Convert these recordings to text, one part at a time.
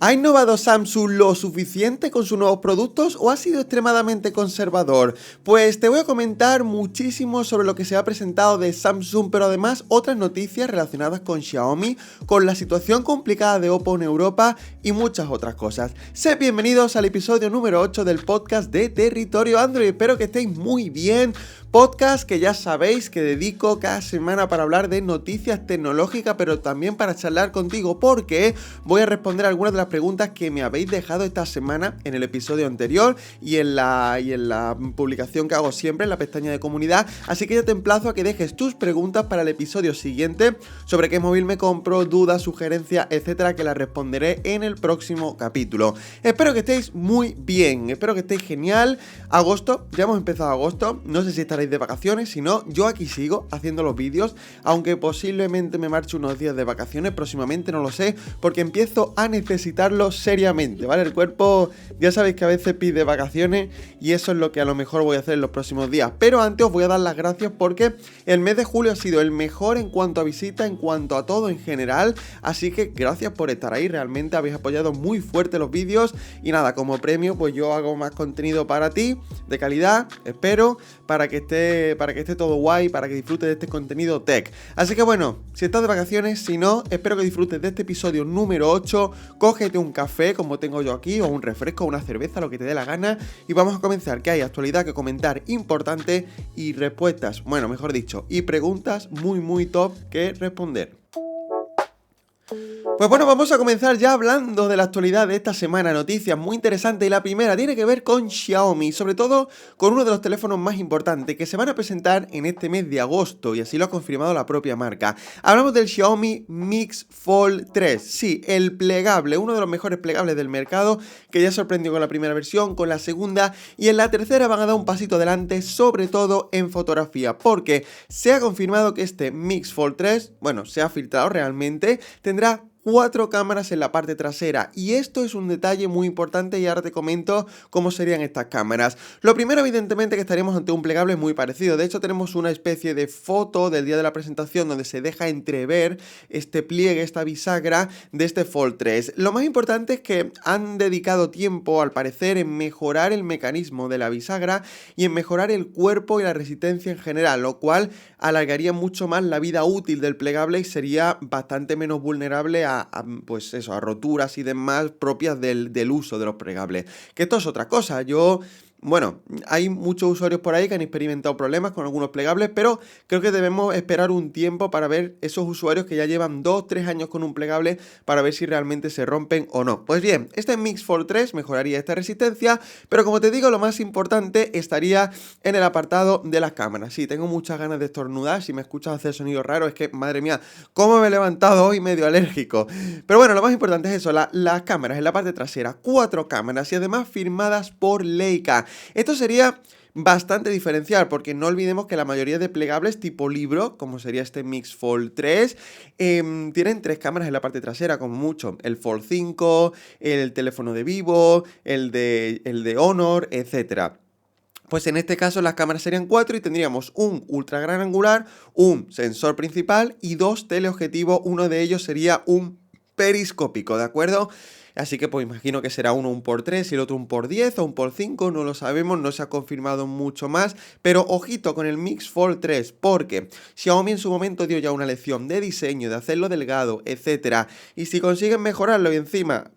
¿Ha innovado Samsung lo suficiente con sus nuevos productos o ha sido extremadamente conservador? Pues te voy a comentar muchísimo sobre lo que se ha presentado de Samsung, pero además otras noticias relacionadas con Xiaomi, con la situación complicada de Oppo en Europa y muchas otras cosas. Sed bienvenidos al episodio número 8 del podcast de Territorio Android. Espero que estéis muy bien. Podcast que ya sabéis que dedico cada semana para hablar de noticias tecnológicas, pero también para charlar contigo, porque voy a responder algunas de las preguntas que me habéis dejado esta semana en el episodio anterior y en la publicación que hago siempre en la pestaña de comunidad. Así que ya te emplazo a que dejes tus preguntas para el episodio siguiente sobre qué móvil me compro, dudas, sugerencias, etcétera, que las responderé en el próximo capítulo. Espero que estéis muy bien, espero que estéis genial. Agosto, ya hemos empezado agosto, no sé si estaréis de vacaciones, si no, yo aquí sigo haciendo los vídeos, aunque posiblemente me marche unos días de vacaciones próximamente, no lo sé, porque empiezo a necesitarlo seriamente, ¿vale? El cuerpo, ya sabéis que a veces pide vacaciones y eso es lo que a lo mejor voy a hacer en los próximos días, pero antes os voy a dar las gracias porque el mes de julio ha sido el mejor en cuanto a visitas, en cuanto a todo en general, así que gracias por estar ahí, realmente habéis apoyado muy fuerte los vídeos y nada, como premio pues yo hago más contenido para ti, de calidad, espero, para que esté todo guay, para que disfrutes de este contenido tech. Así que bueno, si estás de vacaciones, si no, espero que disfrutes de este episodio número 8, cógete un café como tengo yo aquí, o un refresco, una cerveza, lo que te dé la gana, y vamos a comenzar, que hay actualidad que comentar importante y respuestas, bueno, mejor dicho, y preguntas muy top que responder. Pues bueno, vamos a comenzar ya hablando de la actualidad de esta semana, noticias muy interesantes, y la primera tiene que ver con Xiaomi, sobre todo con uno de los teléfonos más importantes que se van a presentar en este mes de agosto, y así lo ha confirmado la propia marca. Hablamos del Xiaomi Mix Fold 3, sí, el plegable, uno de los mejores plegables del mercado, que ya sorprendió con la primera versión, con la segunda, y en la tercera van a dar un pasito adelante, sobre todo en fotografía, porque se ha confirmado que este Mix Fold 3, bueno, se ha filtrado realmente, tendrá 4 cámaras en la parte trasera, y esto es un detalle muy importante y ahora te comento cómo serían estas cámaras. Lo primero, evidentemente, que estaremos ante un plegable muy parecido. De hecho, tenemos una especie de foto del día de la presentación donde se deja entrever este pliegue, esta bisagra de este Fold 3. Lo más importante es que han dedicado tiempo, al parecer, en mejorar el mecanismo de la bisagra y en mejorar el cuerpo y la resistencia en general, lo cual alargaría mucho más la vida útil del plegable y sería bastante menos vulnerable pues eso, a roturas y demás propias del uso de los plegables. Que esto es otra cosa, bueno, hay muchos usuarios por ahí que han experimentado problemas con algunos plegables, pero creo que debemos esperar un tiempo para ver esos usuarios que ya llevan 2-3 años con un plegable para ver si realmente se rompen o no. Pues bien, este Mix Fold 3 mejoraría esta resistencia, pero como te digo, lo más importante estaría en el apartado de las cámaras. Sí, tengo muchas ganas de estornudar, si me escuchas hacer sonidos raros es que, madre mía, cómo me he levantado hoy medio alérgico. Pero bueno, lo más importante es eso, las cámaras en la parte trasera, 4 cámaras y además firmadas por Leica. Esto sería bastante diferencial porque no olvidemos que la mayoría de plegables tipo libro, como sería este Mix Fold 3, tienen 3 cámaras en la parte trasera, como mucho. El Fold 5, el teléfono de Vivo, el de Honor, etcétera. Pues en este caso las cámaras serían 4 y tendríamos un ultra gran angular, un sensor principal y 2 teleobjetivos. Uno de ellos sería un periscópico, ¿de acuerdo? Así que pues imagino que será uno un por 3 y el otro un por 10 o un por 5, no lo sabemos, no se ha confirmado mucho más, pero ojito con el Mix Fold 3, porque Xiaomi en su momento dio ya una lección de diseño, de hacerlo delgado, etcétera, y si consiguen mejorarlo y encima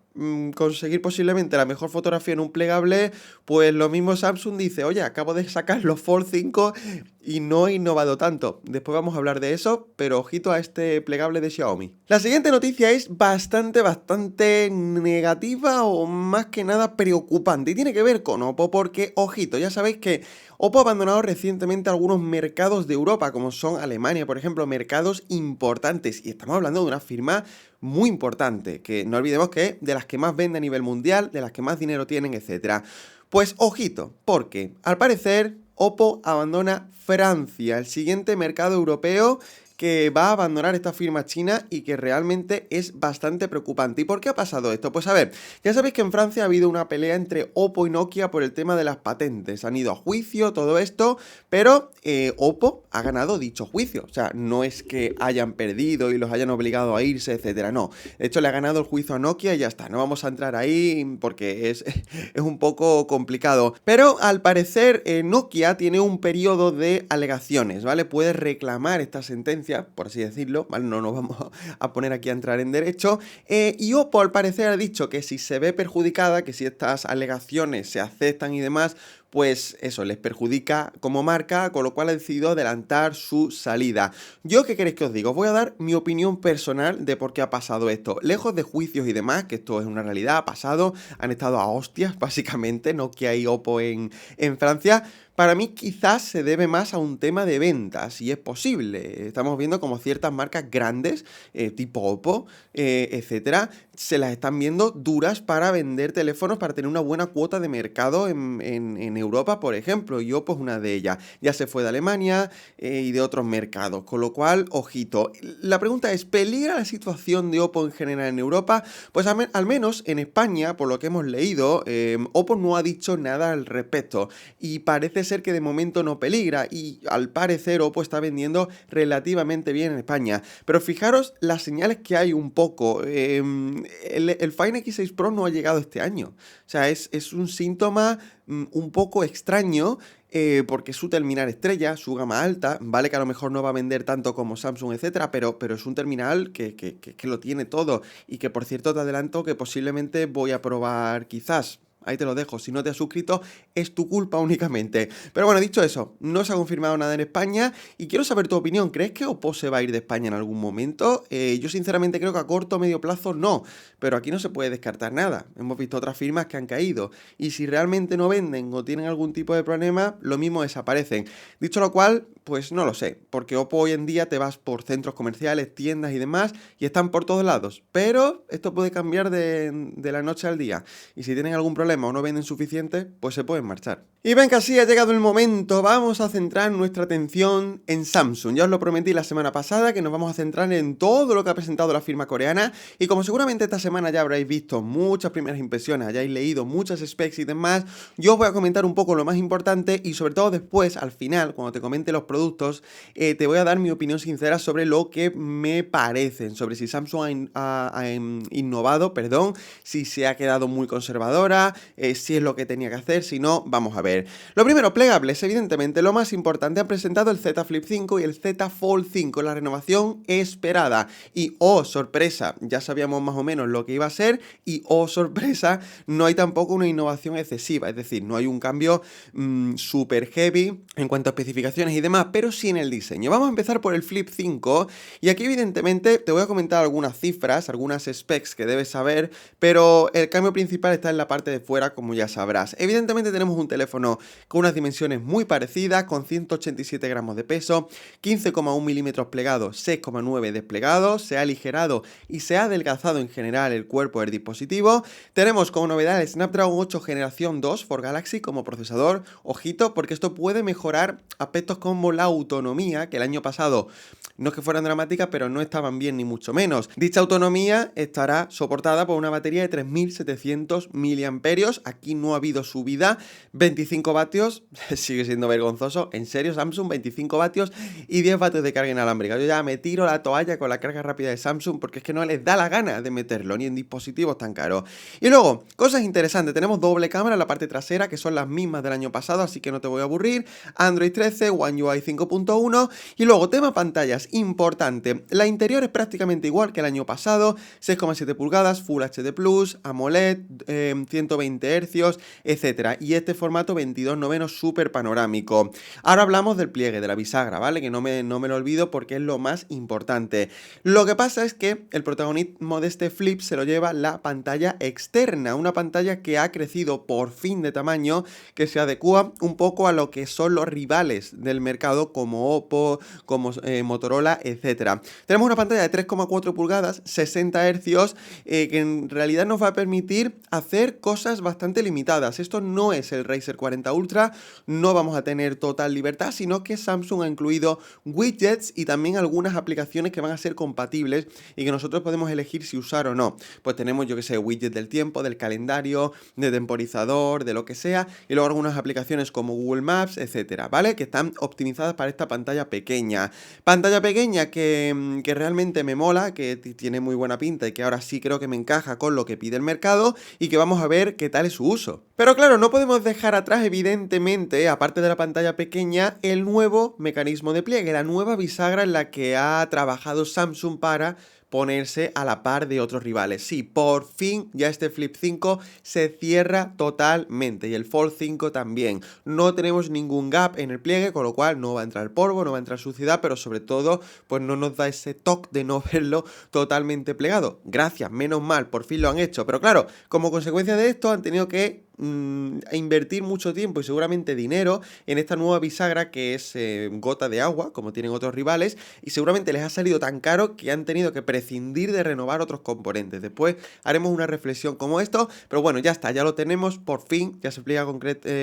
conseguir posiblemente la mejor fotografía en un plegable, pues lo mismo Samsung dice, oye, acabo de sacar los Fold 5 y no he innovado tanto. Después vamos a hablar de eso, pero ojito a este plegable de Xiaomi. La siguiente noticia es bastante negativa o más que nada preocupante y tiene que ver con Oppo porque, ojito, ya sabéis que Oppo ha abandonado recientemente algunos mercados de Europa, como son Alemania, por ejemplo, mercados importantes, y estamos hablando de una firma muy importante, que no olvidemos que es de las que más vende a nivel mundial, de las que más dinero tienen, etcétera. Pues ojito, porque al parecer Oppo abandona Francia, el siguiente mercado europeo que va a abandonar esta firma china y que realmente es bastante preocupante. ¿Y por qué ha pasado esto? Pues a ver, ya sabéis que en Francia ha habido una pelea entre Oppo y Nokia por el tema de las patentes. Han ido a juicio, todo esto, pero Oppo ha ganado dicho juicio. O sea, no es que hayan perdido y los hayan obligado a irse, etcétera. No, de hecho le ha ganado el juicio a Nokia y ya está. No vamos a entrar ahí porque es un poco complicado. Pero al parecer Nokia tiene un periodo de alegaciones, ¿vale? Puede reclamar esta sentencia, por así decirlo, ¿vale? No nos vamos a poner aquí a entrar en derecho. Y Oppo al parecer ha dicho que si se ve perjudicada, que si estas alegaciones se aceptan y demás, pues eso, les perjudica como marca, con lo cual ha decidido adelantar su salida. ¿Yo qué queréis que os diga? Os voy a dar mi opinión personal de por qué ha pasado esto. Lejos de juicios y demás, que esto es una realidad, ha pasado, han estado a hostias, básicamente, Nokia y Oppo en Francia. Para mí quizás se debe más a un tema de ventas, y es posible. Estamos viendo como ciertas marcas grandes, tipo Oppo, etcétera, se las están viendo duras para vender teléfonos, para tener una buena cuota de mercado en Europa, por ejemplo, y Oppo es una de ellas. Ya se fue de Alemania y de otros mercados, con lo cual, ojito. La pregunta es, ¿peligra la situación de Oppo en general en Europa? Pues al menos en España, por lo que hemos leído, Oppo no ha dicho nada al respecto, y parece ser que de momento no peligra, y al parecer Oppo está vendiendo relativamente bien en España. Pero fijaros las señales que hay un poco. El Fine X6 Pro no ha llegado este año. O sea, es un síntoma un poco extraño, porque su terminal estrella, su gama alta, vale que a lo mejor no va a vender tanto como Samsung, etcétera, pero es un terminal que lo tiene todo, y que por cierto te adelanto que posiblemente voy a probar quizás. Ahí te lo dejo, si no te has suscrito es tu culpa únicamente. Pero bueno, dicho eso, no se ha confirmado nada en España y quiero saber tu opinión. ¿Crees que Oppo se va a ir de España en algún momento? Yo sinceramente creo que a corto o medio plazo no, pero aquí no se puede descartar nada. Hemos visto otras firmas que han caído y si realmente no venden o tienen algún tipo de problema, lo mismo desaparecen. Dicho lo cual, pues no lo sé, porque Oppo hoy en día te vas por centros comerciales, tiendas y demás y están por todos lados, pero esto puede cambiar de la noche al día y si tienen algún problema o no venden suficiente, pues se pueden marchar. Y venga, sí, ha llegado el momento, vamos a centrar nuestra atención en Samsung. Ya os lo prometí la semana pasada que nos vamos a centrar en todo lo que ha presentado la firma coreana y como seguramente esta semana ya habréis visto muchas primeras impresiones, hayáis leído muchas specs y demás, yo os voy a comentar un poco lo más importante y sobre todo después, al final, cuando te comente los productos, te voy a dar mi opinión sincera sobre lo que me parecen, sobre si Samsung ha innovado, si se ha quedado muy conservadora, si es lo que tenía que hacer, si no, vamos a ver. Lo primero, plegables, evidentemente, lo más importante, han presentado el Z Flip 5 y el Z Fold 5, la renovación esperada. Y oh, sorpresa, ya sabíamos más o menos lo que iba a ser y oh, sorpresa, no hay tampoco una innovación excesiva, es decir, no hay un cambio super heavy en cuanto a especificaciones y demás, pero sí en el diseño. Vamos a empezar por el Flip 5 y aquí evidentemente te voy a comentar algunas cifras, algunas specs que debes saber, pero el cambio principal está en la parte de fuera, como ya sabrás. Evidentemente tenemos un teléfono con unas dimensiones muy parecidas, con 187 gramos de peso, 15,1 milímetros plegados, 6,9 desplegados, se ha aligerado y se ha adelgazado en general el cuerpo del dispositivo. Tenemos como novedad el Snapdragon 8 Generación 2 for Galaxy como procesador. Ojito, porque esto puede mejorar aspectos como la autonomía, que el año pasado no es que fueran dramáticas, pero no estaban bien ni mucho menos. Dicha autonomía estará soportada por una batería de 3700 miliamperios. Aquí no ha habido subida. 25 vatios, sigue siendo vergonzoso. En serio, Samsung, 25 vatios y 10 vatios de carga inalámbrica. Yo ya me tiro la toalla con la carga rápida de Samsung porque es que no les da la gana de meterlo, ni en dispositivos tan caros. Y luego, cosas interesantes. Tenemos doble cámara en la parte trasera, que son las mismas del año pasado, así que no te voy a aburrir. Android 13, One UI 5.1. Y luego, tema pantallas, importante. La interior es prácticamente igual que el año pasado. 6,7 pulgadas, Full HD+, AMOLED, 120 Hz, etcétera. Y este formato 22:9 súper panorámico. Ahora hablamos del pliegue, de la bisagra, ¿vale? Que no me lo olvido porque es lo más importante. Lo que pasa es que el protagonismo de este flip se lo lleva la pantalla externa, una pantalla que ha crecido por fin de tamaño, que se adecua un poco a lo que son los rivales del mercado como Oppo, como Motorola, etcétera. Tenemos una pantalla de 3,4 pulgadas, 60 Hz, que en realidad nos va a permitir hacer cosas bastante limitadas. Esto no es el Razer A40 Ultra no vamos a tener total libertad, sino que Samsung ha incluido widgets y también algunas aplicaciones que van a ser compatibles y que nosotros podemos elegir si usar o no. Pues tenemos, yo que sé, widgets del tiempo, del calendario, de temporizador, de lo que sea, y luego algunas aplicaciones como Google Maps, etcétera, ¿vale? Que están optimizadas para esta pantalla pequeña. Pantalla pequeña que realmente me mola, que tiene muy buena pinta y que ahora sí creo que me encaja con lo que pide el mercado y que vamos a ver qué tal es su uso. Pero claro, no podemos dejar atrás, evidentemente, aparte de la pantalla pequeña, el nuevo mecanismo de pliegue, la nueva bisagra en la que ha trabajado Samsung para ponerse a la par de otros rivales. Sí, por fin ya este Flip 5 se cierra totalmente y el Fold 5 también. No tenemos ningún gap en el pliegue, con lo cual no va a entrar polvo, no va a entrar suciedad, pero sobre todo pues no nos da ese toque de no verlo totalmente plegado. Gracias, menos mal, por fin lo han hecho. Pero claro, como consecuencia de esto han tenido que invertir mucho tiempo y seguramente dinero en esta nueva bisagra que es gota de agua, como tienen otros rivales, y seguramente les ha salido tan caro que han tenido que prescindir de renovar otros componentes. Después haremos una reflexión como esto, pero bueno, ya está, ya lo tenemos, por fin, ya se pliega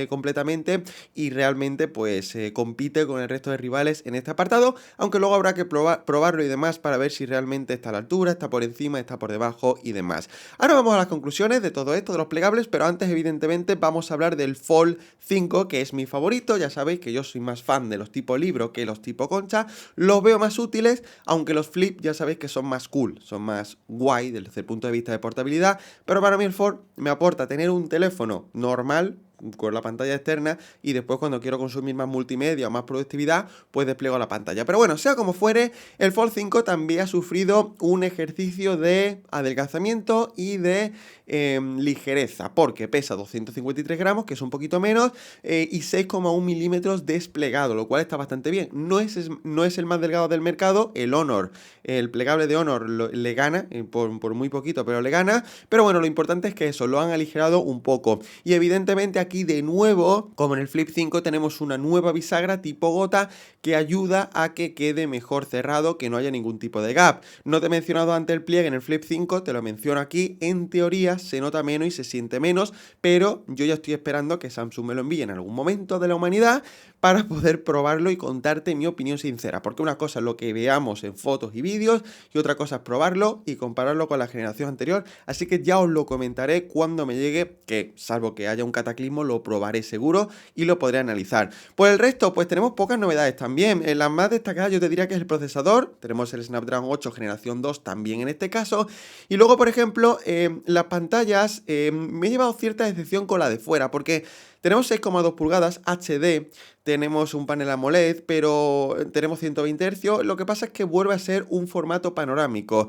completamente y realmente pues compite con el resto de rivales en este apartado, aunque luego habrá que probarlo y demás para ver si realmente está a la altura, está por encima, está por debajo y demás. Ahora vamos a las conclusiones de todo esto, de los plegables, pero antes evidentemente vamos a hablar del Fold 5, que es mi favorito. Ya sabéis que yo soy más fan de los tipo libro que los tipo concha. Los veo más útiles, aunque los Flip ya sabéis que son más cool, son más guay desde el punto de vista de portabilidad. Pero para mí el Fold me aporta tener un teléfono normal, con la pantalla externa, y después cuando quiero consumir más multimedia o más productividad, pues despliego la pantalla. Pero bueno, sea como fuere, el Fold 5 también ha sufrido un ejercicio de adelgazamiento y de ligereza, porque pesa 253 gramos, que es un poquito menos, y 6,1 milímetros desplegado, lo cual está bastante bien. No es el más delgado del mercado, el Honor, el plegable de Honor le gana, por muy poquito, pero le gana. Pero bueno, lo importante es que eso, lo han aligerado un poco. Y evidentemente aquí de nuevo, como en el Flip 5, tenemos una nueva bisagra tipo gota que ayuda a que quede mejor cerrado, que no haya ningún tipo de gap. No te he mencionado antes el pliegue en el Flip 5, te lo menciono aquí. En teoría se nota menos y se siente menos, pero yo ya estoy esperando que Samsung me lo envíe en algún momento de la humanidad para poder probarlo y contarte mi opinión sincera, porque una cosa es lo que veamos en fotos y vídeos y otra cosa es probarlo y compararlo con la generación anterior, así que ya os lo comentaré cuando me llegue, que salvo que haya un cataclismo lo probaré seguro y lo podré analizar. Por el resto, pues tenemos pocas novedades también. En las más destacadas yo te diría que es el procesador, tenemos el Snapdragon 8 generación 2 también en este caso, y luego por ejemplo las pantallas, me he llevado cierta decepción con la de fuera, porque tenemos 6,2 pulgadas HD, tenemos un panel AMOLED, pero tenemos 120 Hz, lo que pasa es que vuelve a ser un formato panorámico.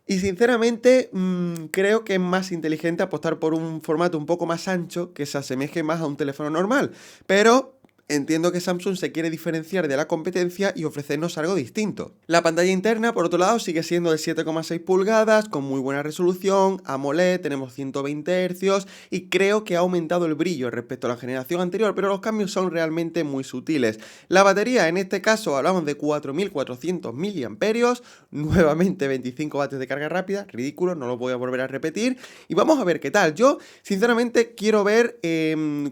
Y sinceramente creo que es más inteligente apostar por un formato un poco más ancho que se asemeje más a un teléfono normal, pero entiendo que Samsung se quiere diferenciar de la competencia y ofrecernos algo distinto. La pantalla interna, por otro lado, sigue siendo de 7,6 pulgadas, con muy buena resolución, AMOLED, tenemos 120 Hz y creo que ha aumentado el brillo respecto a la generación anterior, pero los cambios son realmente muy sutiles. La batería, en este caso, hablamos de 4400 mAh, nuevamente 25 vatios de carga rápida, ridículo, no lo voy a volver a repetir, y vamos a ver qué tal. Yo, sinceramente, quiero ver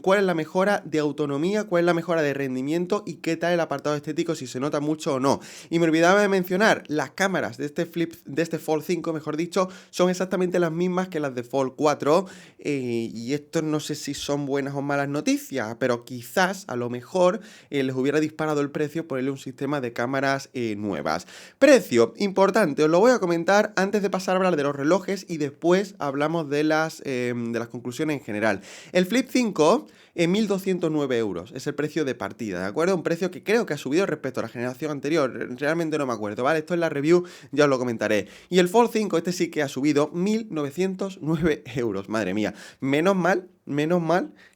cuál es la mejora de autonomía, cuál es la mejora de rendimiento y qué tal el apartado estético, si se nota mucho o no. Y me olvidaba de mencionar, las cámaras de este Fold 5, mejor dicho, son exactamente las mismas que las de Fold 4, y esto no sé si son buenas o malas noticias, pero quizás, a lo mejor, les hubiera disparado el precio ponerle un sistema de cámaras nuevas. Precio, importante, os lo voy a comentar antes de pasar a hablar de los relojes y después hablamos de las conclusiones en general. El Flip 5 en 1.209 euros, es el precio de partida, ¿de acuerdo? Un precio que creo que ha subido respecto a la generación anterior, realmente no me acuerdo, ¿vale? Esto en la review ya os lo comentaré. Y el Fold 5, este sí que ha subido 1.909 euros, madre mía. Menos mal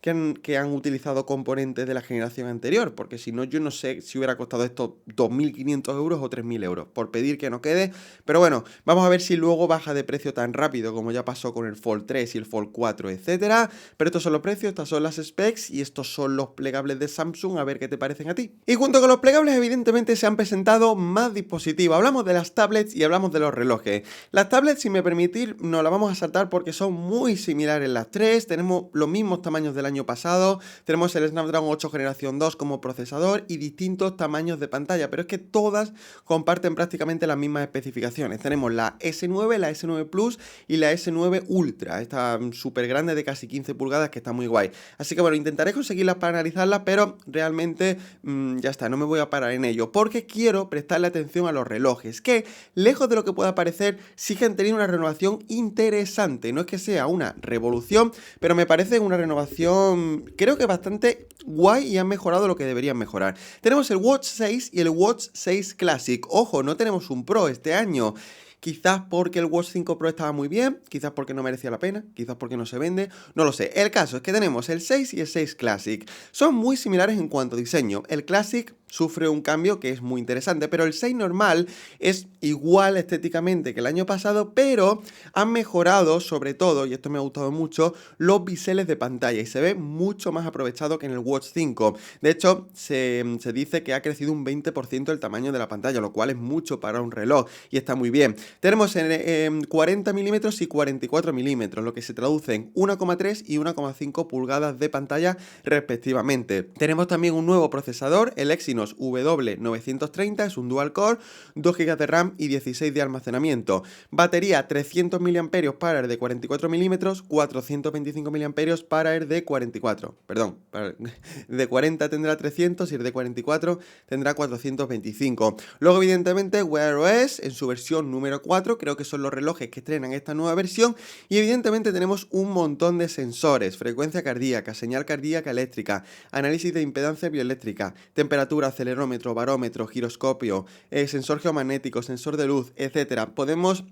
que han utilizado componentes de la generación anterior, porque si no yo no sé si hubiera costado esto 2.500 euros o 3.000 euros, por pedir que no quede, pero bueno, vamos a ver si luego baja de precio tan rápido como ya pasó con el Fold 3 y el Fold 4, etcétera, pero estos son los precios, estas son las specs y estos son los plegables de Samsung, a ver qué te parecen a ti. Y junto con los plegables evidentemente se han presentado más dispositivos, hablamos de las tablets y hablamos de los relojes. Las tablets, si me permitís, nos las vamos a saltar porque son muy similares las tres, tenemos lo los mismos tamaños del año pasado, tenemos el Snapdragon 8 generación 2 como procesador y distintos tamaños de pantalla, pero es que todas comparten prácticamente las mismas especificaciones. Tenemos la S9, la S9 Plus y la S9 Ultra, esta súper grande de casi 15 pulgadas que está muy guay. Así que bueno, intentaré conseguirlas para analizarlas, pero realmente ya está, no me voy a parar en ello, porque quiero prestarle atención a los relojes, que lejos de lo que pueda parecer, sí que han tenido una renovación interesante. No es que sea una revolución, pero me parece una renovación, creo que bastante guay y han mejorado lo que deberían mejorar. Tenemos el Watch 6 y el Watch 6 Classic. Ojo, no tenemos un Pro este año. Quizás porque el Watch 5 Pro estaba muy bien, quizás porque no merecía la pena, quizás porque no se vende, no lo sé. El caso es que tenemos el 6 y el 6 Classic. Son muy similares en cuanto a diseño. El Classic sufre un cambio que es muy interesante, pero el 6 normal es igual estéticamente que el año pasado, pero han mejorado sobre todo, y esto me ha gustado mucho, los biseles de pantalla y se ve mucho más aprovechado que en el Watch 5. De hecho, se dice que ha crecido un 20% el tamaño de la pantalla, lo cual es mucho para un reloj y está muy bien. Tenemos en 40 milímetros y 44 milímetros, lo que se traduce en 1,3 y 1,5 pulgadas de pantalla respectivamente. Tenemos también un nuevo procesador, el Exynos W930, es un dual core, 2 GB de RAM y 16 de almacenamiento. Batería 300 mAh para el de 44 milímetros, 425 mAh para el de 44. Perdón, de 40 tendrá 300 y el de 44 tendrá 425. Luego, evidentemente, Wear OS en su versión número 4, creo que son los relojes que estrenan esta nueva versión. Y evidentemente tenemos un montón de sensores: frecuencia cardíaca, señal cardíaca eléctrica, análisis de impedancia bioeléctrica, temperatura, acelerómetro, barómetro, giroscopio, sensor geomagnético, sensor de luz, etcétera. Podemos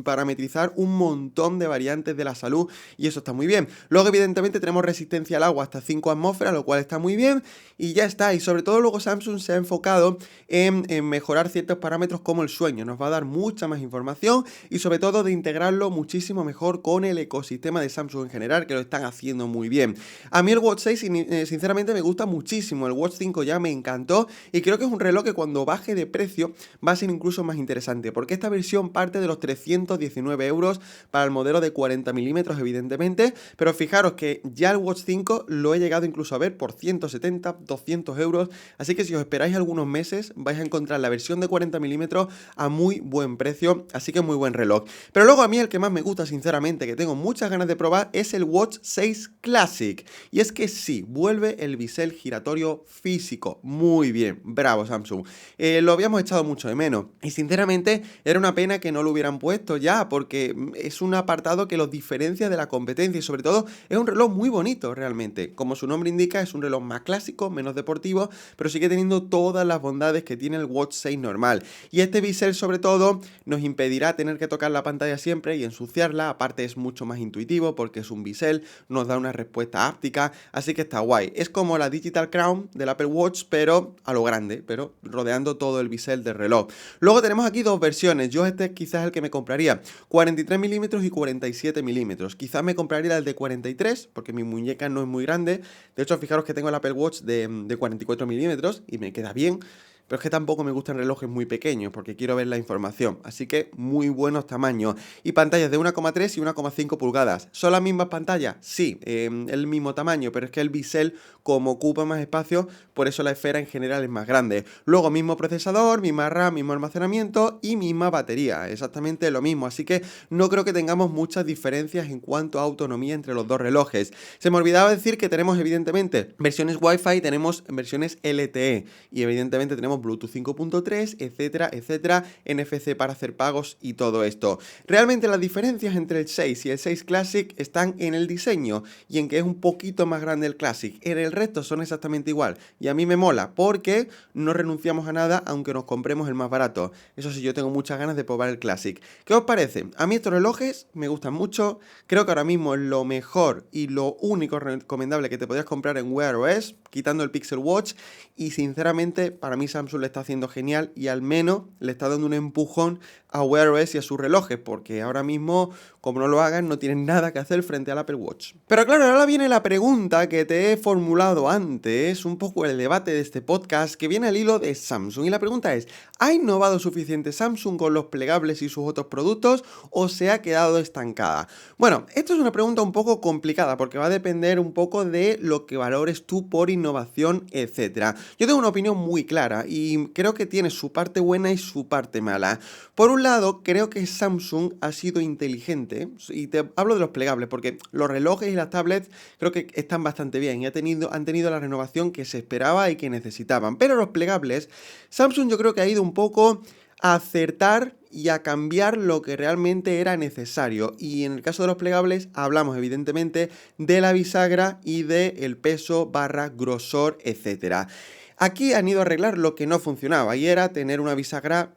parametrizar un montón de variantes de la salud y eso está muy bien. Luego, evidentemente, tenemos resistencia al agua hasta 5 atmósferas, lo cual está muy bien y ya está. Y sobre todo luego Samsung se ha enfocado en mejorar ciertos parámetros como el sueño. Nos va a dar mucha más información y sobre todo de integrarlo muchísimo mejor con el ecosistema de Samsung en general, que lo están haciendo muy bien. A mí el Watch 6 sinceramente me gusta muchísimo, el Watch 5 ya me encantó y creo que es un reloj que cuando baje de precio va a ser incluso más interesante, porque esta versión parte de los 319 euros para el modelo de 40 milímetros evidentemente, pero fijaros que ya el Watch 5 lo he llegado incluso a ver por 170, 200 euros, así que si os esperáis algunos meses vais a encontrar la versión de 40 milímetros a muy buen precio, así que muy buen reloj. Pero luego a mí el que más me gusta sinceramente, que tengo muchas ganas de probar, es el Watch 6 Classic, y es que sí, vuelve el bisel giratorio físico. Muy bien, bravo Samsung. Lo habíamos echado mucho de menos y sinceramente era una pena que no lo hubieran puesto ya, porque es un apartado que los diferencia de la competencia y sobre todo es un reloj muy bonito realmente. Como su nombre indica, es un reloj más clásico, menos deportivo, pero sigue teniendo todas las bondades que tiene el Watch 6 normal. Y este bisel sobre todo nos impedirá tener que tocar la pantalla siempre y ensuciarla. Aparte es mucho más intuitivo porque es un bisel, nos da una respuesta áptica, así que está guay. Es como la Digital Crown del Apple Watch, pero a lo grande, pero rodeando todo el bisel del reloj. Luego tenemos aquí dos versiones. Yo este quizás es el que me compraría, 43 milímetros y 47 milímetros. Quizás me compraría el de 43 porque mi muñeca no es muy grande. De hecho, fijaros que tengo el Apple Watch de 44 milímetros y me queda bien. Pero es que tampoco me gustan relojes muy pequeños porque quiero ver la información. Así que muy buenos tamaños. Y pantallas de 1,3 y 1,5 pulgadas. ¿Son las mismas pantallas? Sí, el mismo tamaño, pero es que el bisel, como ocupa más espacio, por eso la esfera en general es más grande. Luego mismo procesador, misma RAM, mismo almacenamiento y misma batería. Exactamente lo mismo. Así que no creo que tengamos muchas diferencias en cuanto a autonomía entre los dos relojes. Se me olvidaba decir que tenemos evidentemente versiones Wi-Fi, tenemos versiones LTE y evidentemente tenemos Bluetooth 5.3, etcétera, etcétera, NFC para hacer pagos y todo esto. Realmente las diferencias entre el 6 y el 6 Classic están en el diseño y en que es un poquito más grande el Classic. En el resto son exactamente igual y a mí me mola porque no renunciamos a nada aunque nos compremos el más barato. Eso sí, yo tengo muchas ganas de probar el Classic. ¿Qué os parece? A mí estos relojes me gustan mucho. Creo que ahora mismo es lo mejor y lo único recomendable que te podrías comprar en Wear OS, quitando el Pixel Watch, y sinceramente para mí Samsung Samsung le está haciendo genial y al menos le está dando un empujón a Wear OS y a sus relojes, porque ahora mismo, como no lo hagan, no tienen nada que hacer frente al Apple Watch. Pero claro, ahora viene la pregunta que te he formulado antes, un poco el debate de este podcast, que viene al hilo de Samsung. Y la pregunta es, ¿ha innovado suficiente Samsung con los plegables y sus otros productos o se ha quedado estancada? Bueno, esto es una pregunta un poco complicada porque va a depender un poco de lo que valores tú por innovación, etc. Yo tengo una opinión muy clara y creo que tiene su parte buena y su parte mala. Por un lado, creo que Samsung ha sido inteligente, y te hablo de los plegables, porque los relojes y las tablets creo que están bastante bien y han tenido la renovación que se esperaba y que necesitaban. Pero los plegables, Samsung yo creo que ha ido un poco a acertar y a cambiar lo que realmente era necesario. Y en el caso de los plegables hablamos evidentemente de la bisagra y del peso barra grosor, etcétera. Aquí han ido a arreglar lo que no funcionaba y era tener una bisagra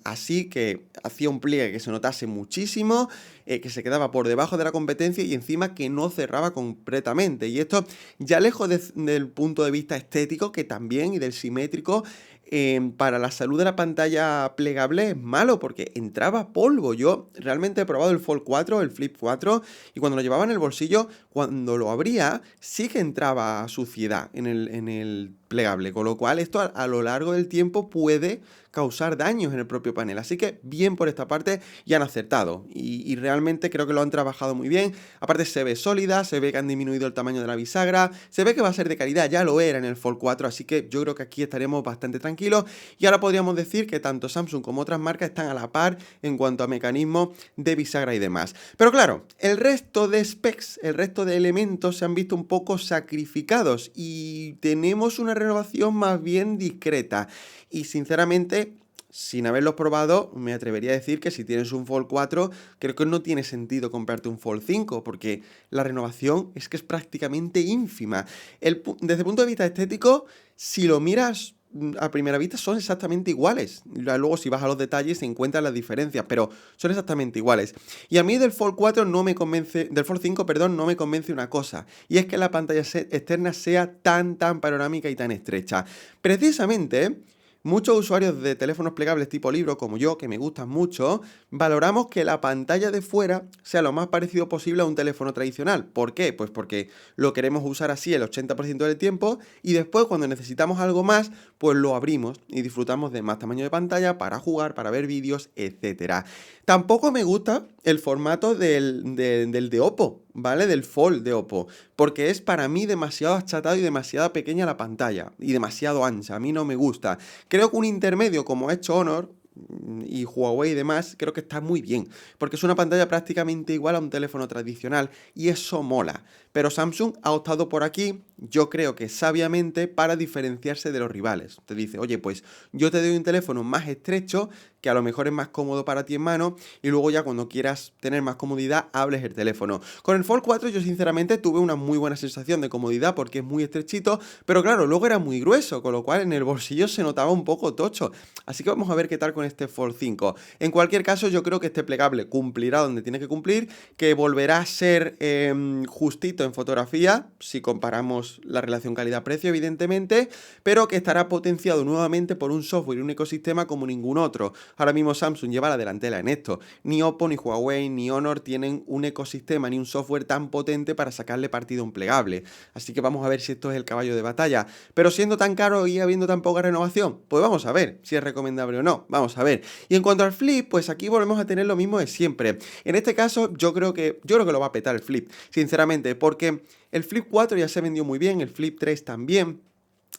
así que hacía un pliegue que se notase muchísimo, que se quedaba por debajo de la competencia y encima que no cerraba completamente. Y esto ya lejos del punto de vista estético, que también, y del simétrico, para la salud de la pantalla plegable es malo porque entraba polvo. Yo realmente he probado el Fold 4, el Flip 4 y cuando lo llevaba en el bolsillo, cuando lo abría, sí que entraba suciedad en el plegable, con lo cual esto a lo largo del tiempo puede causar daños en el propio panel. Así que bien por esta parte y han acertado y realmente creo que lo han trabajado muy bien. Aparte se ve sólida, se ve que han disminuido el tamaño de la bisagra, se ve que va a ser de calidad, ya lo era en el Fold 4, así que yo creo que aquí estaremos bastante tranquilos y ahora podríamos decir que tanto Samsung como otras marcas están a la par en cuanto a mecanismos de bisagra y demás. Pero claro, el resto de specs, el resto de elementos se han visto un poco sacrificados y tenemos una renovación más bien discreta. Y sinceramente, sin haberlos probado, me atrevería a decir que si tienes un Fold 4, creo que no tiene sentido comprarte un Fold 5, porque la renovación es que es prácticamente ínfima. Desde el punto de vista estético, si lo miras a primera vista, son exactamente iguales. Luego, si vas a los detalles, se encuentran las diferencias, pero son exactamente iguales. Y a mí del Fold 4 no me convence, del Fold 5, perdón, no me convence una cosa, y es que la pantalla externa sea tan panorámica y tan estrecha. Precisamente, muchos usuarios de teléfonos plegables tipo libro, como yo, que me gustan mucho, valoramos que la pantalla de fuera sea lo más parecido posible a un teléfono tradicional. ¿Por qué? Pues porque lo queremos usar así el 80% del tiempo y después cuando necesitamos algo más, pues lo abrimos y disfrutamos de más tamaño de pantalla para jugar, para ver vídeos, etc. Tampoco me gusta el formato del de Oppo, ¿vale? Del Fold de Oppo, porque es para mí demasiado achatado y demasiado pequeña la pantalla y demasiado ancha, a mí no me gusta. Creo que un intermedio como ha hecho Honor y Huawei y demás, creo que está muy bien, porque es una pantalla prácticamente igual a un teléfono tradicional y eso mola. Pero Samsung ha optado por aquí, yo creo que sabiamente, para diferenciarse de los rivales. Te dice, oye, pues yo te doy un teléfono más estrecho, que a lo mejor es más cómodo para ti en mano, y luego ya cuando quieras tener más comodidad, hables el teléfono. Con el Fold 4 yo sinceramente tuve una muy buena sensación de comodidad porque es muy estrechito, pero claro, luego era muy grueso, con lo cual en el bolsillo se notaba un poco tocho. Así que vamos a ver qué tal con este Fold 5. En cualquier caso, yo creo que este plegable cumplirá donde tiene que cumplir, que volverá a ser justito en fotografía, si comparamos la relación calidad-precio, evidentemente, pero que estará potenciado nuevamente por un software y un ecosistema como ningún otro. Ahora mismo Samsung lleva la delantera en esto. Ni Oppo, ni Huawei, ni Honor tienen un ecosistema ni un software tan potente para sacarle partido a un plegable. Así que vamos a ver si esto es el caballo de batalla. Pero siendo tan caro y habiendo tan poca renovación, pues vamos a ver si es recomendable o no. Vamos a ver. Y en cuanto al Flip, pues aquí volvemos a tener lo mismo de siempre. En este caso, yo creo que lo va a petar el Flip, sinceramente, porque el Flip 4 ya se vendió muy bien, el Flip 3 también.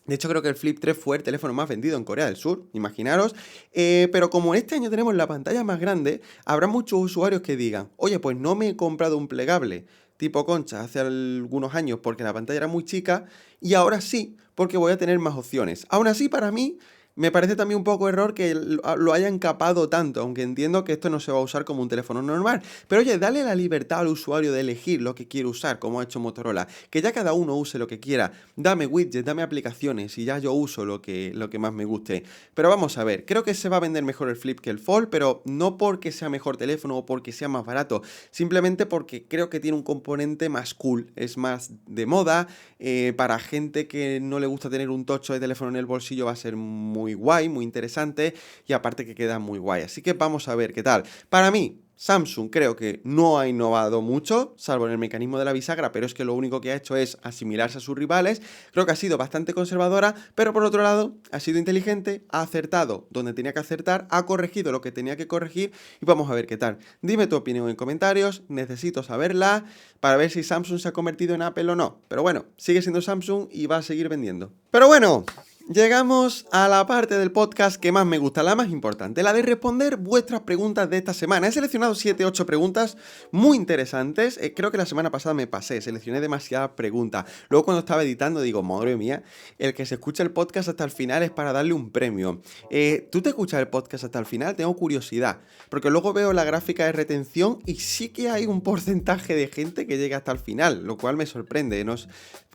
De hecho, creo que el Flip 3 fue el teléfono más vendido en Corea del Sur, imaginaros. Pero como este año tenemos la pantalla más grande, habrá muchos usuarios que digan, oye, pues no me he comprado un plegable tipo Concha hace algunos años porque la pantalla era muy chica y ahora sí, porque voy a tener más opciones. Aún así, para mí, me parece también un poco error que lo hayan capado tanto, aunque entiendo que esto no se va a usar como un teléfono normal. Pero oye, dale la libertad al usuario de elegir lo que quiere usar, como ha hecho Motorola. Que ya cada uno use lo que quiera. Dame widgets, dame aplicaciones y ya yo uso lo que más me guste. Pero vamos a ver, creo que se va a vender mejor el Flip que el Fold, pero no porque sea mejor teléfono o porque sea más barato. Simplemente porque creo que tiene un componente más cool, es más de moda. Para gente que no le gusta tener un tocho de teléfono en el bolsillo va a ser muy muy guay, muy interesante y aparte que queda muy guay. Así que vamos a ver qué tal. Para mí, Samsung creo que no ha innovado mucho, salvo en el mecanismo de la bisagra, pero es que lo único que ha hecho es asimilarse a sus rivales. Creo que ha sido bastante conservadora, pero por otro lado ha sido inteligente, ha acertado donde tenía que acertar, ha corregido lo que tenía que corregir y vamos a ver qué tal. Dime tu opinión en comentarios, necesito saberla para ver si Samsung se ha convertido en Apple o no. Pero bueno, sigue siendo Samsung y va a seguir vendiendo. Pero bueno, llegamos a la parte del podcast que más me gusta, la más importante, la de responder vuestras preguntas de esta semana. He seleccionado 7-8 preguntas muy interesantes. Creo que la semana pasada me pasé, seleccioné demasiadas preguntas. Luego cuando estaba editando digo, madre mía, el que se escucha el podcast hasta el final es para darle un premio. ¿Tú te escuchas el podcast hasta el final? Tengo curiosidad, porque luego veo la gráfica de retención y sí que hay un porcentaje de gente que llega hasta el final, lo cual me sorprende.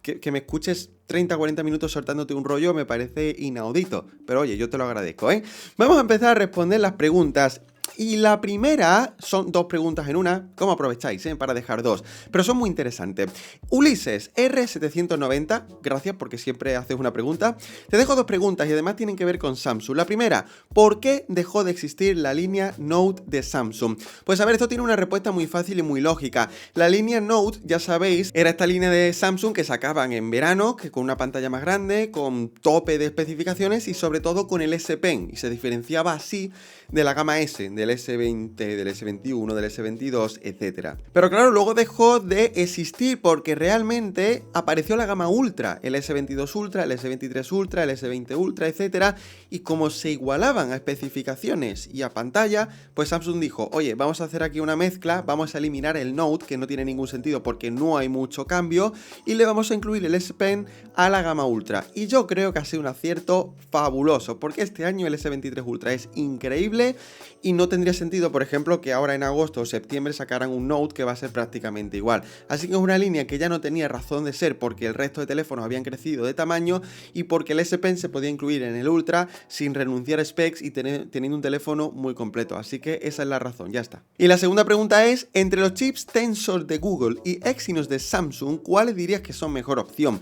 Que me escuches 30-40 minutos soltándote un rollo me parece inaudito. Pero oye, yo te lo agradezco, ¿eh? Vamos a empezar a responder las preguntas. Y la primera son 2 preguntas en una. ¿Cómo aprovecháis, para dejar 2? Pero son muy interesantes. Ulises R790, gracias porque siempre haces una pregunta. Te dejo 2 preguntas y además tienen que ver con Samsung. La primera, ¿por qué dejó de existir la línea Note de Samsung? Pues a ver, esto tiene una respuesta muy fácil y muy lógica. La línea Note, ya sabéis, era esta línea de Samsung que sacaban en verano, que con una pantalla más grande, con tope de especificaciones y sobre todo con el S Pen. Y se diferenciaba así de la gama S, del S20, del S21, del S22, etc. Pero claro, luego dejó de existir porque realmente apareció la gama Ultra, el S22 Ultra, el S23 Ultra, el S20 Ultra, etc. Y como se igualaban a especificaciones y a pantalla, pues Samsung dijo, oye, vamos a hacer aquí una mezcla, vamos a eliminar el Note, que no tiene ningún sentido porque no hay mucho cambio, y le vamos a incluir el S Pen a la gama Ultra. Y yo creo que ha sido un acierto fabuloso, porque este año el S23 Ultra es increíble y no tendría sentido, por ejemplo, que ahora en agosto o septiembre sacaran un Note que va a ser prácticamente igual. Así que es una línea que ya no tenía razón de ser porque el resto de teléfonos habían crecido de tamaño y porque el S Pen se podía incluir en el Ultra sin renunciar a specs y teniendo un teléfono muy completo. Así que esa es la razón, ya está. Y la segunda pregunta es, entre los chips Tensor de Google y Exynos de Samsung, ¿cuáles dirías que son mejor opción?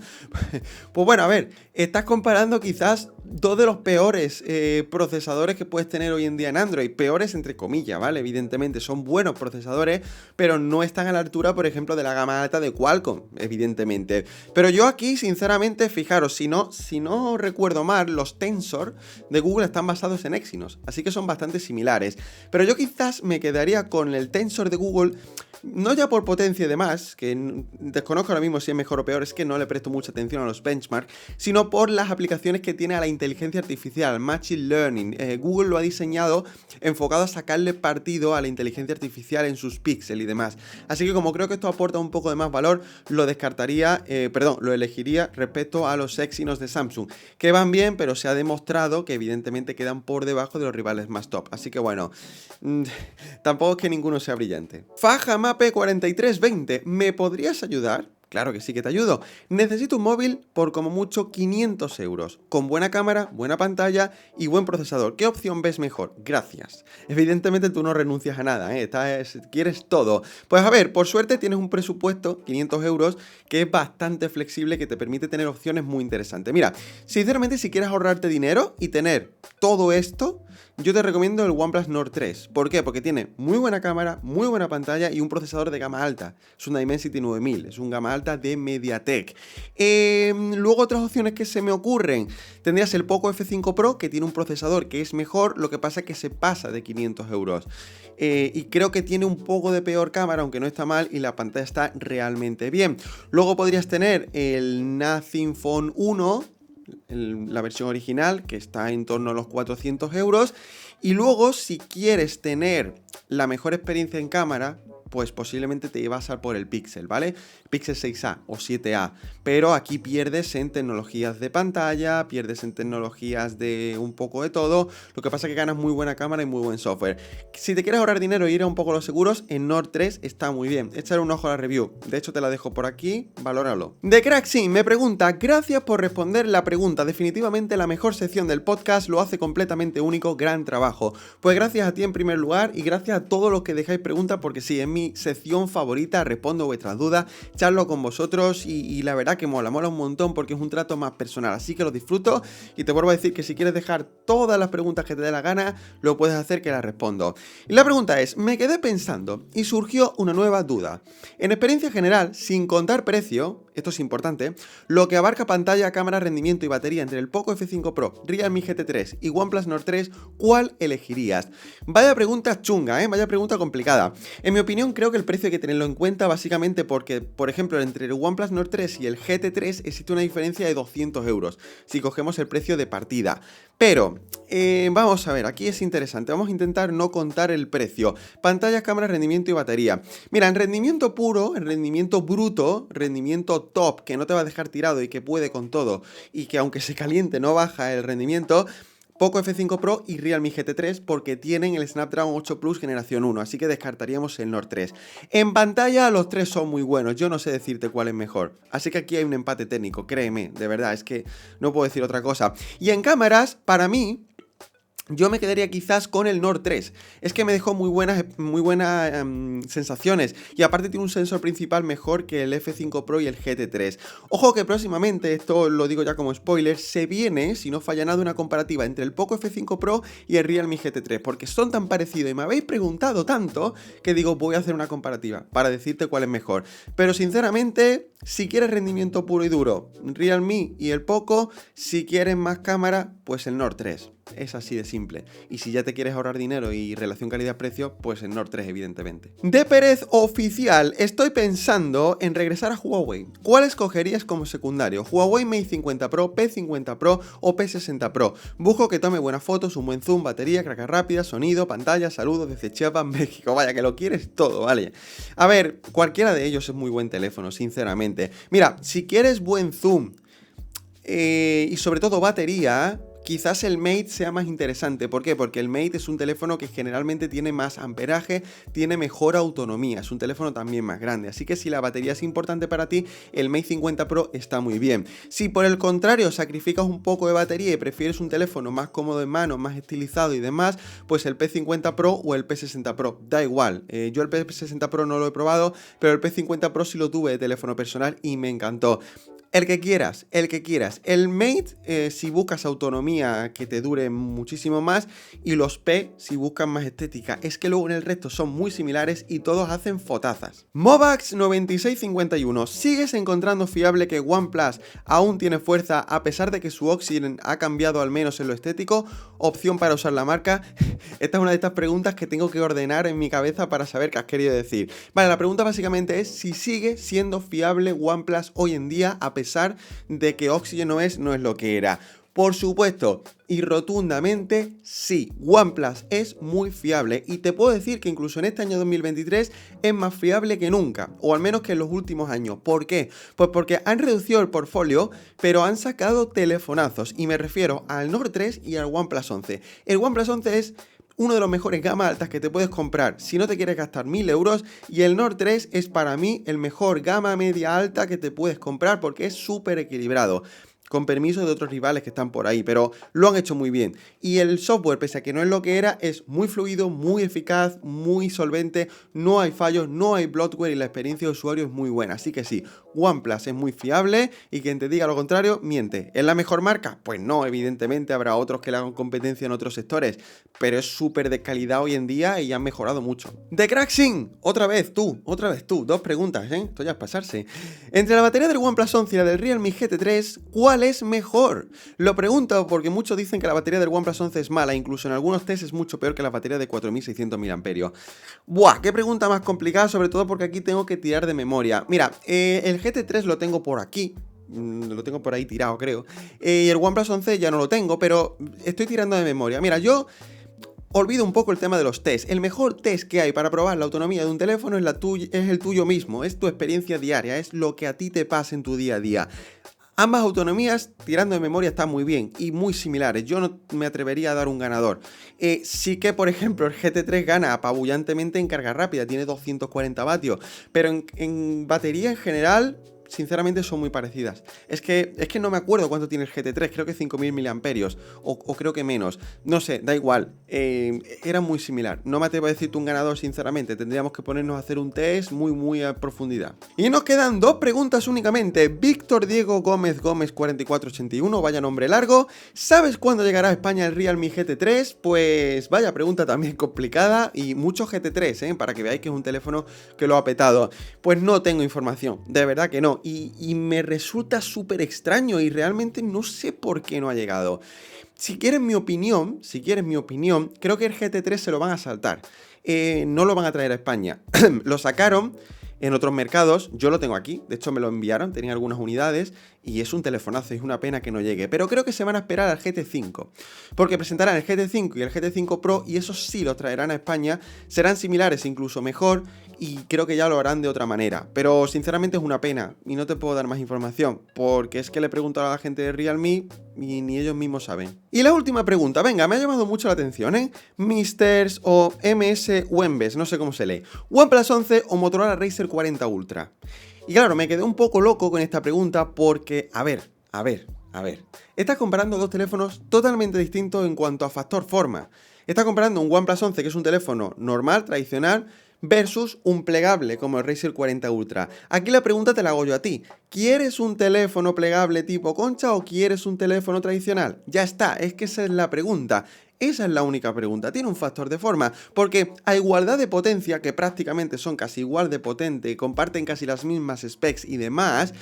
Pues bueno, a ver, estás comparando quizás 2 de los peores procesadores que puedes tener hoy en día en Android, peores entre comillas, ¿vale? Evidentemente son buenos procesadores, pero no están a la altura, por ejemplo, de la gama alta de Qualcomm, evidentemente. Pero yo aquí, sinceramente, fijaros, si no recuerdo mal, los Tensor de Google están basados en Exynos, así que son bastante similares. Pero yo quizás me quedaría con el Tensor de Google, no ya por potencia y demás, que desconozco ahora mismo si es mejor o peor, es que no le presto mucha atención a los benchmarks, sino por las aplicaciones que tiene a la inteligencia artificial, Machine Learning. Google lo ha diseñado enfocado a sacarle partido a la inteligencia artificial en sus píxeles y demás. Así que como creo que esto aporta un poco de más valor, lo elegiría respecto a los Exynos de Samsung, que van bien, pero se ha demostrado que evidentemente quedan por debajo de los rivales más top. Así que bueno, tampoco es que ninguno sea brillante. Fajamape4320, ¿me podrías ayudar? Claro que sí que te ayudo. Necesito un móvil por como mucho 500 euros, con buena cámara, buena pantalla y buen procesador. ¿Qué opción ves mejor? Gracias. Evidentemente tú no renuncias a nada, quieres todo. Pues a ver, por suerte tienes un presupuesto, 500 euros, que es bastante flexible, que te permite tener opciones muy interesantes. Mira, sinceramente si quieres ahorrarte dinero y tener todo esto, yo te recomiendo el OnePlus Nord 3. ¿Por qué? Porque tiene muy buena cámara, muy buena pantalla y un procesador de gama alta. Es una Dimensity 9000, es un gama alta de MediaTek. Luego otras opciones que se me ocurren. Tendrías el Poco F5 Pro, que tiene un procesador que es mejor, lo que pasa es que se pasa de 500 euros. Y creo que tiene un poco de peor cámara, aunque no está mal, y la pantalla está realmente bien. Luego podrías tener el Nothing Phone 1, la versión original, que está en torno a los 400 euros. Y luego, si quieres tener la mejor experiencia en cámara, pues posiblemente te ibas a por el Pixel, ¿vale? Pixel 6a o 7a, pero aquí pierdes en tecnologías de pantalla, pierdes en tecnologías de un poco de todo, lo que pasa es que ganas muy buena cámara y muy buen software. Si te quieres ahorrar dinero e ir a un poco a los seguros, en Nord 3 está muy bien, échale un ojo a la review, de hecho te la dejo por aquí, valóralo. The Cracksin me pregunta, gracias por responder la pregunta, definitivamente la mejor sección del podcast, lo hace completamente único, gran trabajo. Pues gracias a ti en primer lugar y gracias a todos los que dejáis preguntas, porque sí, es mi sección favorita, respondo vuestras dudas charlo con vosotros y la verdad que mola un montón porque es un trato más personal, así que lo disfruto y te vuelvo a decir que si quieres dejar todas las preguntas que te dé la gana, lo puedes hacer que las respondo. Y la pregunta es, me quedé pensando y surgió una nueva duda. En experiencia general, sin contar precio, esto es importante, lo que abarca pantalla, cámara, rendimiento y batería entre el Poco F5 Pro, Realme GT3 y OnePlus Nord 3, ¿cuál elegirías? Vaya pregunta chunga, vaya pregunta complicada. En mi opinión, creo que el precio hay que tenerlo en cuenta básicamente porque, por ejemplo, entre el OnePlus Nord 3 y el GT3 existe una diferencia de 200 euros, si cogemos el precio de partida. Pero, vamos a ver, aquí es interesante, vamos a intentar no contar el precio. Pantallas, cámara, rendimiento y batería. Mira, en rendimiento puro, en rendimiento bruto, rendimiento top, que no te va a dejar tirado y que puede con todo, y que aunque se caliente no baja el rendimiento, Poco F5 Pro y Realme GT3 porque tienen el Snapdragon 8 Plus generación 1, así que descartaríamos el Nord 3. En pantalla los tres son muy buenos, yo no sé decirte cuál es mejor, así que aquí hay un empate técnico, créeme, de verdad, es que no puedo decir otra cosa. Y en cámaras, para mí, yo me quedaría quizás con el Nord 3. Es que me dejó muy buenas sensaciones. Y aparte tiene un sensor principal mejor que el F5 Pro y el GT3. Ojo que próximamente, esto lo digo ya como spoiler, se viene, si no falla nada, una comparativa entre el Poco F5 Pro y el Realme GT3. Porque son tan parecidos y me habéis preguntado tanto que digo, voy a hacer una comparativa para decirte cuál es mejor. Pero sinceramente, si quieres rendimiento puro y duro, Realme y el Poco. Si quieres más cámara, pues el Nord 3. Es así de simple. Y si ya te quieres ahorrar dinero y relación calidad-precio, pues el Nord 3, evidentemente. De Pérez Oficial, estoy pensando en regresar a Huawei. ¿Cuál escogerías como secundario? ¿Huawei Mate 50 Pro, P50 Pro o P60 Pro? Busco que tome buenas fotos, un buen zoom, batería, carga rápida, sonido, pantalla, saludos desde Chiapas, México. Vaya, que lo quieres todo, ¿vale? A ver, cualquiera de ellos es muy buen teléfono, sinceramente. Mira, si quieres buen zoom y sobre todo batería, quizás el Mate sea más interesante. ¿Por qué? Porque el Mate es un teléfono que generalmente tiene más amperaje, tiene mejor autonomía, es un teléfono también más grande. Así que si la batería es importante para ti, el Mate 50 Pro está muy bien. Si por el contrario sacrificas un poco de batería y prefieres un teléfono más cómodo en mano, más estilizado y demás, pues el P50 Pro o el P60 Pro, da igual. Yo el P60 Pro no lo he probado, pero el P50 Pro sí lo tuve de teléfono personal y me encantó. El que quieras, el que quieras. El Mate, si buscas autonomía que te dure muchísimo más, y los P, si buscas más estética. Es que luego en el resto son muy similares y todos hacen fotazas. Movax9651, ¿sigues encontrando fiable que OnePlus aún tiene fuerza a pesar de que su Oxygen ha cambiado al menos en lo estético? Opción para usar la marca. Esta es una de estas preguntas que tengo que ordenar en mi cabeza para saber qué has querido decir. Vale, la pregunta básicamente es si sigue siendo fiable OnePlus hoy en día a pesar de que Oxygen no es lo que era. Por supuesto, y rotundamente sí, OnePlus es muy fiable y te puedo decir que incluso en este año 2023 es más fiable que nunca, o al menos que en los últimos años. ¿Por qué? Pues porque han reducido el portfolio, pero han sacado telefonazos y me refiero al Nord 3 y al OnePlus 11. El OnePlus 11 es uno de los mejores gamas altas que te puedes comprar si no te quieres gastar 1000 euros, y el Nord 3 es para mí el mejor gama media alta que te puedes comprar porque es súper equilibrado. Con permiso de otros rivales que están por ahí, pero lo han hecho muy bien. Y el software, pese a que no es lo que era, es muy fluido, muy eficaz, muy solvente, no hay fallos, no hay bloatware y la experiencia de usuario es muy buena. Así que sí, OnePlus es muy fiable y quien te diga lo contrario, miente. ¿Es la mejor marca? Pues no, evidentemente habrá otros que le hagan competencia en otros sectores, pero es súper de calidad hoy en día y han mejorado mucho. The Cracksin, otra vez tú, dos preguntas, esto ya es pasarse. Entre la batería del OnePlus 11 y la del Realme GT3, ¿cuál es mejor? Lo pregunto porque muchos dicen que la batería del OnePlus 11 es mala, incluso en algunos tests es mucho peor que la batería de 4600 mAh. ¡Buah! ¡Qué pregunta más complicada! Sobre todo porque aquí tengo que tirar de memoria. Mira, el GT3 lo tengo por aquí. Lo tengo por ahí tirado, creo. Y el OnePlus 11 ya no lo tengo, pero estoy tirando de memoria. Mira, yo olvido un poco el tema de los tests. El mejor test que hay para probar la autonomía de un teléfono es el tuyo mismo, es tu experiencia diaria, es lo que a ti te pasa en tu día a día. Ambas autonomías, tirando de memoria, están muy bien y muy similares. Yo no me atrevería a dar un ganador. Sí que, por ejemplo, el GT3 gana apabullantemente en carga rápida, tiene 240 vatios, pero en batería en general sinceramente son muy parecidas. Es que no me acuerdo cuánto tiene el GT3, creo que 5000 miliamperios, o creo que menos. No sé, da igual, era muy similar. No me atrevo a decirte un ganador, sinceramente, tendríamos que ponernos a hacer un test muy a profundidad. Y nos quedan 2 preguntas únicamente. Víctor Diego Gómez 4481, vaya nombre largo. ¿Sabes cuándo llegará a España el Realme GT3? Pues vaya pregunta también complicada y mucho GT3, para que veáis que es un teléfono que lo ha petado. Pues no tengo información, de verdad que no. Y me resulta súper extraño y realmente no sé por qué no ha llegado. Si quieres mi opinión, creo que el GT3 se lo van a saltar. No lo van a traer a España. Lo sacaron en otros mercados, yo lo tengo aquí, de hecho me lo enviaron, tenía algunas unidades y es un telefonazo, es una pena que no llegue, pero creo que se van a esperar al GT5, porque presentarán el GT5 y el GT5 Pro y esos sí los traerán a España, serán similares, incluso mejor, y creo que ya lo harán de otra manera, pero sinceramente es una pena y no te puedo dar más información, porque es que le he preguntado a la gente de Realme y ni ellos mismos saben. Y la última pregunta, venga, me ha llamado mucho la atención, Misters o MS Wembes, no sé cómo se lee, OnePlus 11 o Motorola Razr 40 Ultra. Y claro, me quedé un poco loco con esta pregunta porque, a ver, estás comparando dos teléfonos totalmente distintos en cuanto a factor forma. Estás comparando un OnePlus 11, que es un teléfono normal, tradicional, versus un plegable como el Razr 40 Ultra. Aquí la pregunta te la hago yo a ti. ¿Quieres un teléfono plegable tipo concha o quieres un teléfono tradicional? Ya está, es que esa es la pregunta. Esa es la única pregunta, tiene un factor de forma, porque a igualdad de potencia, que prácticamente son casi igual de potente, comparten casi las mismas specs y demás,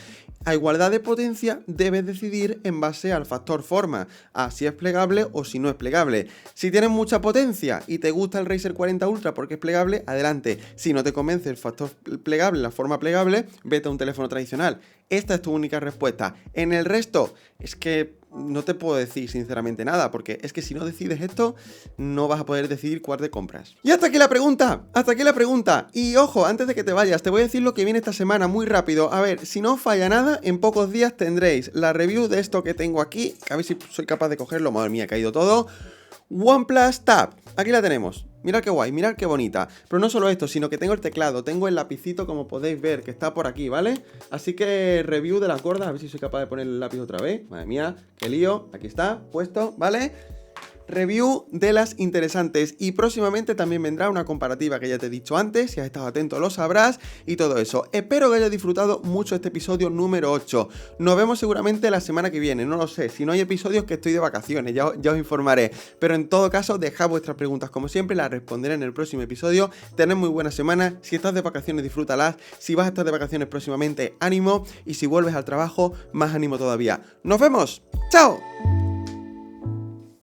a igualdad de potencia debes decidir en base al factor forma, a si es plegable o si no es plegable. Si tienes mucha potencia y te gusta el Razr 40 Ultra porque es plegable, adelante. Si no te convence el factor plegable, la forma plegable, vete a un teléfono tradicional. Esta es tu única respuesta. En el resto, es que no te puedo decir sinceramente nada, porque es que si no decides esto, no vas a poder decidir cuál te compras. Y hasta aquí la pregunta, Y ojo, antes de que te vayas, te voy a decir lo que viene esta semana muy rápido. A ver, si no falla nada, en pocos días tendréis la review de esto que tengo aquí, a ver si soy capaz de cogerlo, madre mía, ha caído todo. OnePlus Tab, aquí la tenemos. Mirad qué guay, mirad qué bonita. Pero no solo esto, sino que tengo el teclado, tengo el lapicito, como podéis ver, que está por aquí, ¿vale? Así que review de las gordas, a ver si soy capaz de poner el lápiz otra vez. Madre mía, qué lío. Aquí está, puesto, ¿vale? Review de las interesantes y próximamente también vendrá una comparativa que ya te he dicho antes, si has estado atento lo sabrás y todo eso. Espero que hayas disfrutado mucho este episodio número 8. Nos vemos seguramente la semana que viene, no lo sé, si no hay episodios que estoy de vacaciones, ya os informaré. Pero en todo caso, dejad vuestras preguntas como siempre, las responderé en el próximo episodio. Tened muy buena semana, si estás de vacaciones disfrútalas, si vas a estar de vacaciones próximamente, ánimo y si vuelves al trabajo, más ánimo todavía. ¡Nos vemos! ¡Chao!